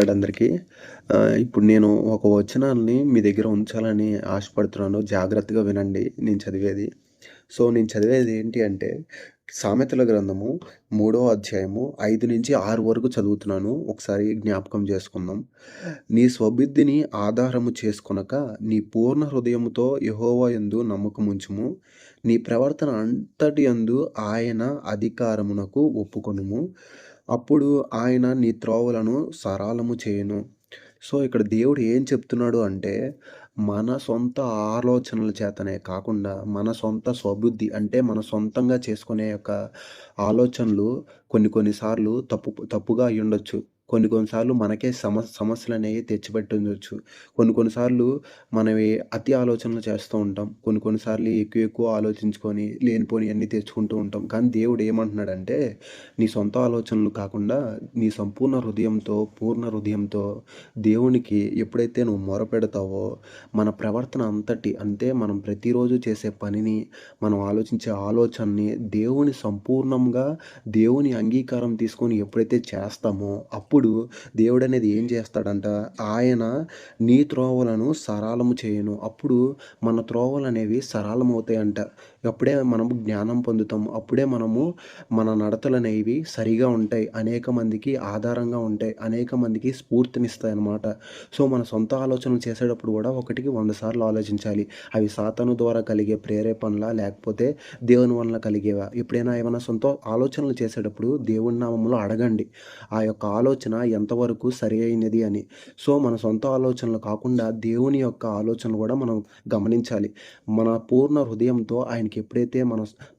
అందరికీ. ఇప్పుడు నేను ఒక వచనాన్ని మీ దగ్గర ఉంచాలని ఆశపడుతున్నాను. జాగ్రత్తగా వినండి నేను చదివేది. నేను చదివేది ఏంటి అంటే, సామెతల గ్రంథము 3వ అధ్యాయము 5-6 వరకు చదువుతున్నాను. ఒకసారి జ్ఞాపకం చేసుకుందాం. నీ స్వబుద్ధిని ఆధారము చేసుకొనక, నీ పూర్ణ హృదయముతో యెహోవా యందు నమ్మకముంచుము. నీ ప్రవర్తన అంతటి యందు ఆయన అధికారమునకు ఒప్పుకొనుము. అప్పుడు ఆయన నీ త్రోవలను సరళము చేయును. ఇక్కడ దేవుడు ఏం చెప్తున్నాడు అంటే, మన సొంత ఆలోచనల చేతనే కాకుండా, మన సొంత స్వబుద్ధి అంటే మన సొంతంగా చేసుకునే యొక్క ఆలోచనలు కొన్ని కొన్ని సార్లు తప్పుగా అయ్యుండొచ్చు. కొన్ని కొన్ని సార్లు మనకే సమస్యలనేవి తెచ్చిపెట్టుండొచ్చు. కొన్ని కొన్ని సార్లు మనవి అతి ఆలోచనలు చేస్తూ ఉంటాం. కొన్ని కొన్ని సార్లు ఎక్కువ ఎక్కువ ఆలోచించుకొని లేనిపోనియన్నీ తెచ్చుకుంటూ ఉంటాం. కానీ దేవుడు ఏమంటున్నాడంటే, నీ సొంత ఆలోచనలు కాకుండా నీ సంపూర్ణ హృదయంతో, పూర్ణ హృదయంతో దేవునికి ఎప్పుడైతే నువ్వు మొరపెడతావో, మన ప్రవర్తన అంతటి అంటే మనం ప్రతిరోజు చేసే పనిని, మనం ఆలోచించే ఆలోచనని దేవుని సంపూర్ణంగా దేవుని అంగీకారం తీసుకొని ఎప్పుడైతే చేస్తామో, అప్పుడు దేవుడనేది ఏం చేస్తాడంట, ఆయన నీ త్రోవలను సరళము చేయును. అప్పుడు మన త్రోవలనేవి సరళమవుతాయంట. అప్పుడే మనము జ్ఞానం పొందుతాము. అప్పుడే మనము మన నడతలనేవి సరిగా ఉంటాయి. అనేక మందికి ఆధారంగా ఉంటాయి. అనేక మందికి స్ఫూర్తినిస్తాయన్నమాట. మన సొంత ఆలోచనలు చేసేటప్పుడు గూడా ఒకటికి 100 సార్లు ఆలోచించాలి. అవి సాతాను ద్వారా కలిగే ప్రేరేపణలా? లేకపోతే దేవుని వలన కలిగేవా? ఎప్పుడైనా ఏమైనా సొంత ఆలోచనలు చేసేటప్పుడు దేవుని నామములో అడగండి. ఆ యొక్క ఆలోచన ఎంతవరకు సరి అయినది అని. మన సొంత ఆలోచనలు కాకుండా దేవుని యొక్క ఆలోచనలు గూడా మనం గమనించాలి. మన పూర్ణ హృదయంతో ఆయనకి ఎప్పుడైతే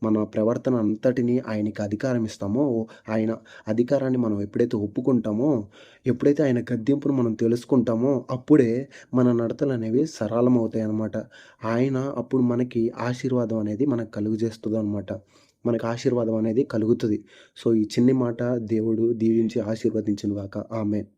మన ప్రవర్తన అంతటిని ఆయనకి అధికారం ఇస్తామో, ఆయన అధికారాన్ని మనం ఎప్పుడైతే ఒప్పుకుంటామో, ఎప్పుడైతే ఆయన గద్దింపును మనం తెలుసుకుంటామో, అప్పుడే మన నడతలనేవి సరళమవుతాయన్నమాట. ఆయన అప్పుడు మనకి ఆశీర్వాదం అనేది మనకు కలుగజేస్తదనమాట. మనకు ఆశీర్వాదం అనేది కలుగుతది. ఈ చిన్ని మాట దేవుడు దీవించి ఆశీర్వదించును గాక. ఆమేన్.